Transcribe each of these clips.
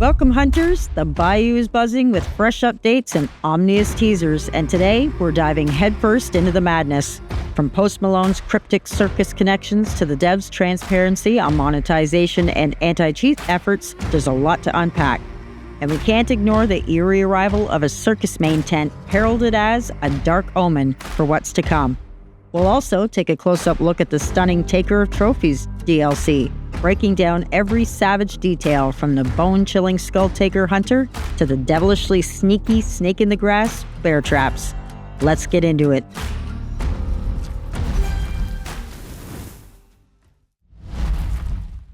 Welcome, hunters. The Bayou is buzzing with fresh updates and ominous teasers, and today we're diving headfirst into the madness. From Post Malone's cryptic Circus connections to the devs' transparency on monetization and anti-cheat efforts, there's a lot to unpack. And we can't ignore the eerie arrival of a Circus main tent heralded as a dark omen for what's to come. We'll also take a close-up look at the stunning Taker of Trophies DLC, breaking down every savage detail from the bone-chilling Skull Taker Hunter to the devilishly sneaky snake-in-the-grass bear traps. Let's get into it.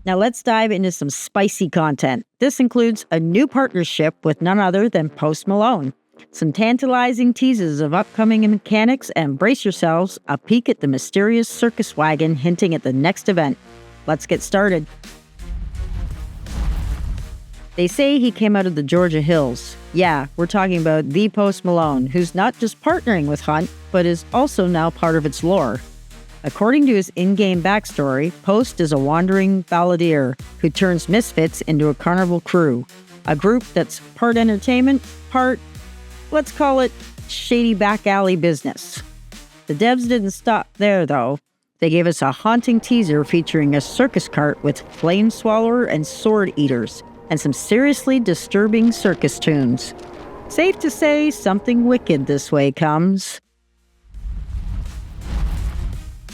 Now let's dive into some spicy content. This includes a new partnership with none other than Post Malone, some tantalizing teases of upcoming mechanics, and brace yourselves, a peek at the mysterious circus wagon hinting at the next event. Let's get started. They say he came out of the Georgia hills. Yeah, we're talking about the Post Malone, who's not just partnering with Hunt, but is also now part of its lore. According to his in-game backstory, Post is a wandering balladeer who turns misfits into a carnival crew, a group that's part entertainment, part, let's call it, shady back alley business. The devs didn't stop there, though. They gave us a haunting teaser featuring a circus cart with flame swallower and sword eaters, and some seriously disturbing circus tunes. Safe to say, something wicked this way comes.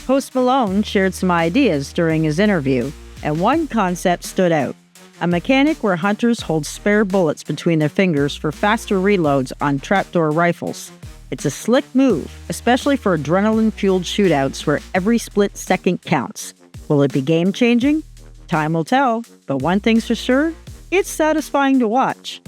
Post Malone shared some ideas during his interview, and one concept stood out: a mechanic where hunters hold spare bullets between their fingers for faster reloads on trapdoor rifles. It's a slick move, especially for adrenaline-fueled shootouts where every split second counts. Will it be game-changing? Time will tell, but one thing's for sure, it's satisfying to watch.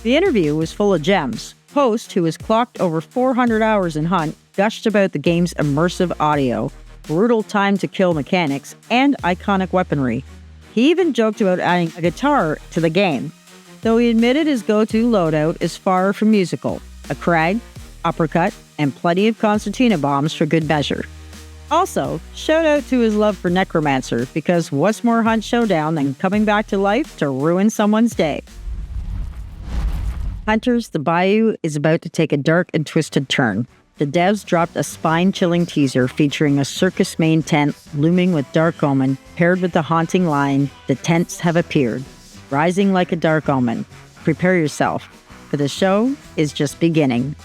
The interview was full of gems. Post, who has clocked over 400 hours in Hunt, gushed about the game's immersive audio, brutal time-to-kill mechanics, and iconic weaponry. He even joked about adding a guitar to the game, though he admitted his go-to loadout is far from musical: a crag, uppercut, and plenty of concertina bombs for good measure. Also, shout out to his love for Necromancer, because what's more Hunt Showdown than coming back to life to ruin someone's day? Hunters, the Bayou is about to take a dark and twisted turn. The devs dropped a spine-chilling teaser featuring a circus main tent looming with dark omen, paired with the haunting line, "The tents have appeared," rising like a dark omen. Prepare yourself, for the show is just beginning.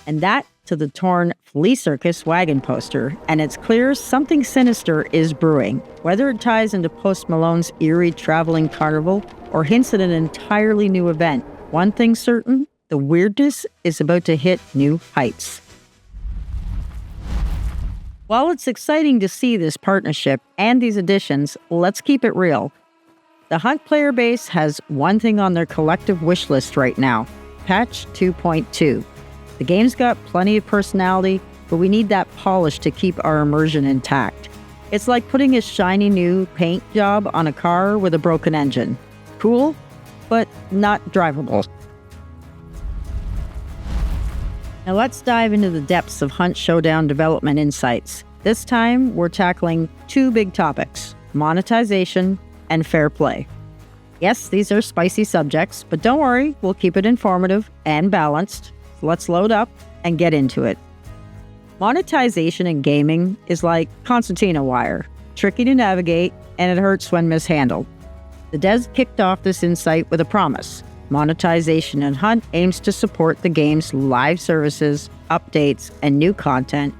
And that to the torn Flea Circus wagon poster, and it's clear something sinister is brewing. Whether it ties into Post Malone's eerie traveling carnival or hints at an entirely new event, one thing's certain: the weirdness is about to hit new heights. While it's exciting to see this partnership and these additions, let's keep it real. The Hunt player base has one thing on their collective wish list right now: Patch 2.2. The game's got plenty of personality, but we need that polish to keep our immersion intact. It's like putting a shiny new paint job on a car with a broken engine. Cool, but not drivable. Now let's dive into the depths of Hunt Showdown development insights. This time, we're tackling two big topics: monetization and fair play. Yes, these are spicy subjects, but don't worry, we'll keep it informative and balanced. Let's load up and get into it. Monetization in gaming is like concertina wire, tricky to navigate, and it hurts when mishandled. The devs kicked off this insight with a promise. Monetization in Hunt aims to support the game's live services, updates, and new content,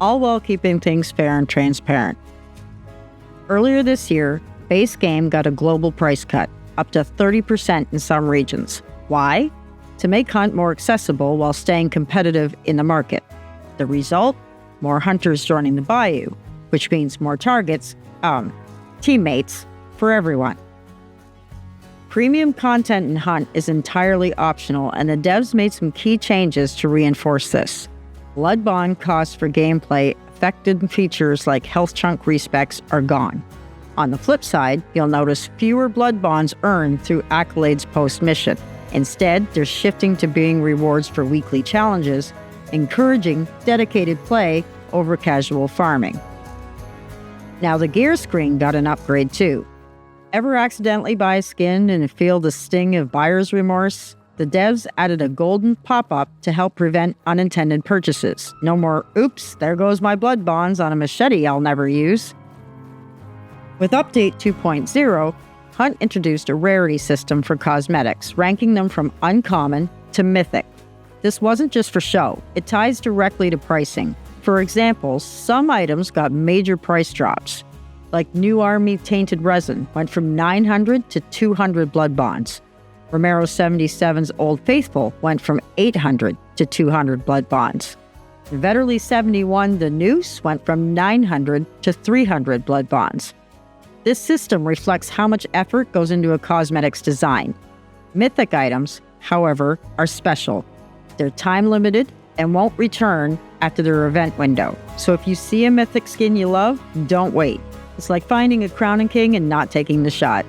all while keeping things fair and transparent. Earlier this year, base game got a global price cut, up to 30% in some regions. Why? To make Hunt more accessible while staying competitive in the market. The result? More hunters joining the Bayou, which means more targets, teammates, for everyone. Premium content in Hunt is entirely optional, and the devs made some key changes to reinforce this. Blood bond costs for gameplay affected features like health chunk respecs are gone. On the flip side, you'll notice fewer blood bonds earned through accolades post-mission. Instead, they're shifting to being rewards for weekly challenges, encouraging dedicated play over casual farming. Now the gear screen got an upgrade too. Ever accidentally buy a skin and feel the sting of buyer's remorse? The devs added a golden pop-up to help prevent unintended purchases. No more, oops, there goes my blood bonds on a machete I'll never use. With Update 2.0, Hunt introduced a rarity system for cosmetics, ranking them from uncommon to mythic. This wasn't just for show, it ties directly to pricing. For example, some items got major price drops, like New Army Tainted Resin went from 900 to 200 blood bonds. Romero 77's Old Faithful went from 800 to 200 blood bonds. Vetterly 71 The Noose went from 900 to 300 blood bonds. This system reflects how much effort goes into a cosmetic's design. Mythic items, however, are special. They're time-limited and won't return after their event window. So if you see a mythic skin you love, don't wait. It's like finding a Crowning King and not taking the shot.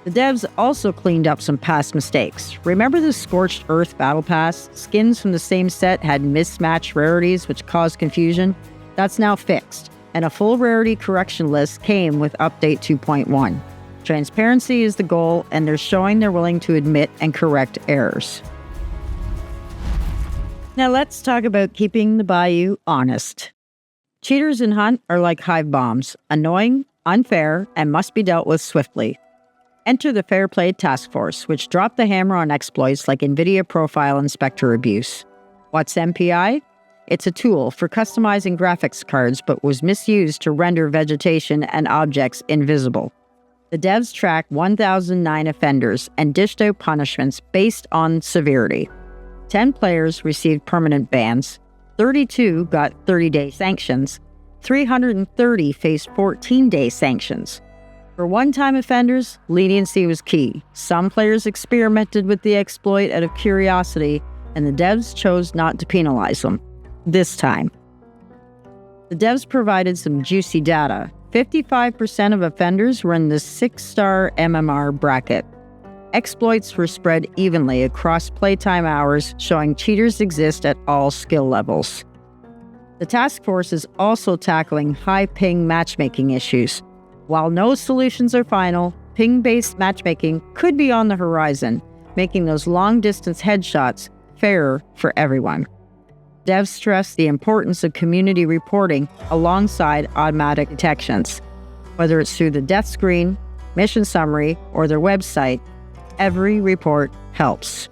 The devs also cleaned up some past mistakes. Remember the Scorched Earth Battle Pass? Skins from the same set had mismatched rarities which caused confusion. That's now fixed, and a full rarity correction list came with Update 2.1. Transparency is the goal, and they're showing they're willing to admit and correct errors. Now let's talk about keeping the Bayou honest. Cheaters in Hunt are like hive bombs, annoying, unfair, and must be dealt with swiftly. Enter the Fair Play Task Force, which dropped the hammer on exploits like NVIDIA Profile Inspector abuse. What's MPI? It's a tool for customizing graphics cards but was misused to render vegetation and objects invisible. The devs tracked 1,009 offenders and dished out punishments based on severity. 10 players received permanent bans, 32 got 30-day sanctions, 330 faced 14-day sanctions. For one-time offenders, leniency was key. Some players experimented with the exploit out of curiosity, and the devs chose not to penalize them. This time. The devs provided some juicy data. 55% of offenders were in the 6-star MMR bracket. Exploits were spread evenly across playtime hours, showing cheaters exist at all skill levels. The task force is also tackling high-ping matchmaking issues. While no solutions are final, ping-based matchmaking could be on the horizon, making those long-distance headshots fairer for everyone. Devs stress the importance of community reporting alongside automatic detections. Whether it's through the death screen, mission summary, or their website, every report helps.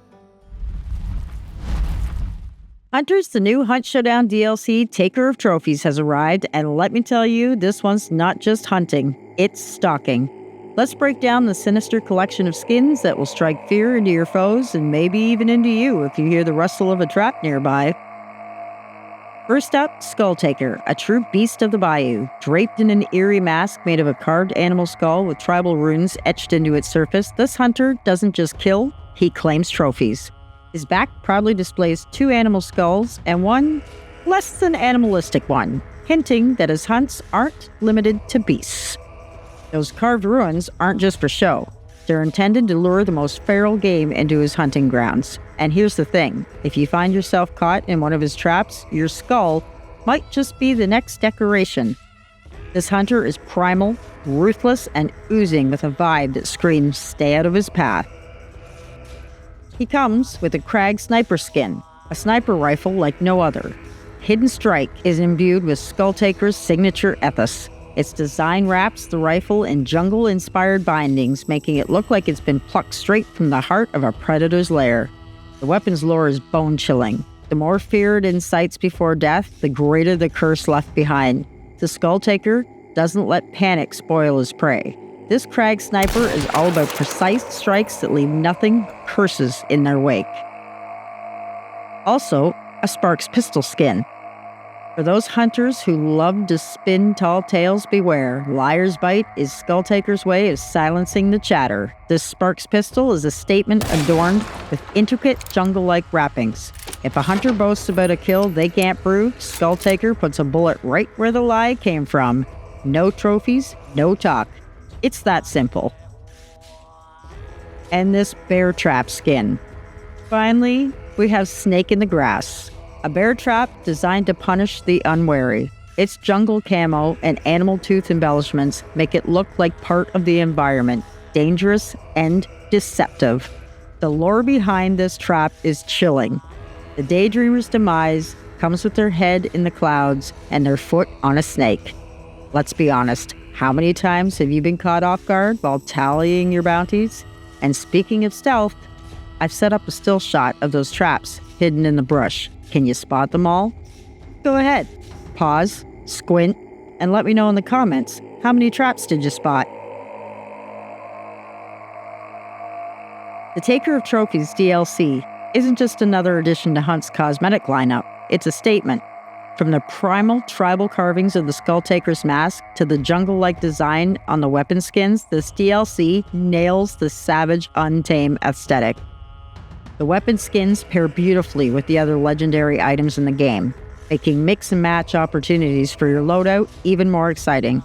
Hunters, the new Hunt Showdown DLC, Taker of Trophies, has arrived, and let me tell you, this one's not just hunting, it's stalking. Let's break down the sinister collection of skins that will strike fear into your foes and maybe even into you if you hear the rustle of a trap nearby. First up, Skull Taker, a true beast of the Bayou. Draped in an eerie mask made of a carved animal skull with tribal runes etched into its surface, this hunter doesn't just kill, he claims trophies. His back proudly displays 2 animal skulls and one less than animalistic one, hinting that his hunts aren't limited to beasts. Those carved ruins aren't just for show. They're intended to lure the most feral game into his hunting grounds. And here's the thing, if you find yourself caught in one of his traps, your skull might just be the next decoration. This hunter is primal, ruthless, and oozing with a vibe that screams, stay out of his path. He comes with a Krag sniper skin, a sniper rifle like no other. Hidden Strike is imbued with Skull Taker's signature ethos. Its design wraps the rifle in jungle-inspired bindings, making it look like it's been plucked straight from the heart of a predator's lair. The weapon's lore is bone-chilling. The more fear it incites before death, the greater the curse left behind. The Skull Taker doesn't let panic spoil his prey. This Krag sniper is all about precise strikes that leave nothing but curses in their wake. Also, a Sparks pistol skin. For those hunters who love to spin tall tales, beware. Liar's Bite is Skull Taker's way of silencing the chatter. This Sparks pistol is a statement adorned with intricate jungle-like wrappings. If a hunter boasts about a kill they can't prove, Skull Taker puts a bullet right where the lie came from. No trophies, no talk. It's that simple. And this Bear Trap skin. Finally, we have Snake in the Grass. A bear trap designed to punish the unwary. Its jungle camo and animal tooth embellishments make it look like part of the environment, dangerous and deceptive. The lore behind this trap is chilling. The daydreamer's demise comes with their head in the clouds and their foot on a snake. Let's be honest, how many times have you been caught off guard while tallying your bounties? And speaking of stealth, I've set up a still shot of those traps hidden in the brush. Can you spot them all? Go ahead, pause, squint, and let me know in the comments, how many traps did you spot? The Taker of Trophies DLC isn't just another addition to Hunt's cosmetic lineup, it's a statement. From the primal tribal carvings of the Skull Taker's mask to the jungle-like design on the weapon skins, this DLC nails the savage, untamed aesthetic. The weapon skins pair beautifully with the other legendary items in the game, making mix and match opportunities for your loadout even more exciting.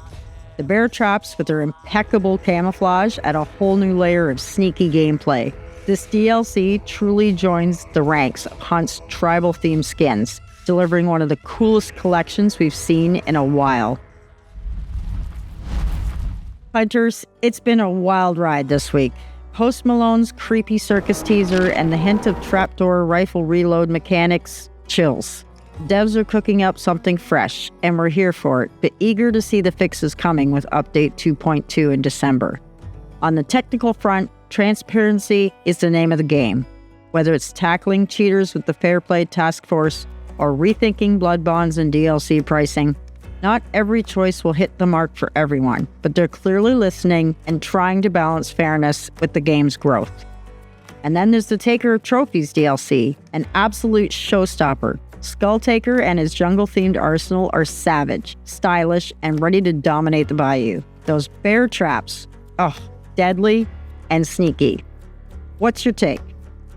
The bear traps with their impeccable camouflage add a whole new layer of sneaky gameplay. This DLC truly joins the ranks of Hunt's tribal-themed skins, delivering one of the coolest collections we've seen in a while. Hunters, it's been a wild ride this week. Post Malone's creepy Circus teaser and the hint of trapdoor rifle reload mechanics, chills. Devs are cooking up something fresh, and we're here for it, but eager to see the fixes coming with Update 2.2 in December. On the technical front, transparency is the name of the game. Whether it's tackling cheaters with the Fair Play Task Force or rethinking blood bonds and DLC pricing, not every choice will hit the mark for everyone, but they're clearly listening and trying to balance fairness with the game's growth. And then there's the Taker of Trophies DLC, an absolute showstopper. Skull Taker and his jungle-themed arsenal are savage, stylish, and ready to dominate the Bayou. Those bear traps, deadly and sneaky. What's your take?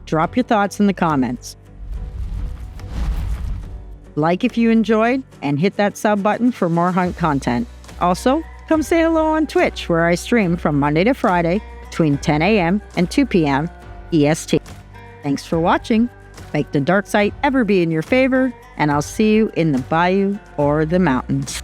Drop your thoughts in the comments. Like if you enjoyed, and hit that sub button for more Hunt content. Also, come say hello on Twitch, where I stream from Monday to Friday between 10 a.m. and 2 p.m. EST. Thanks for watching. Make the dark side ever be in your favor, and I'll see you in the bayou or the mountains.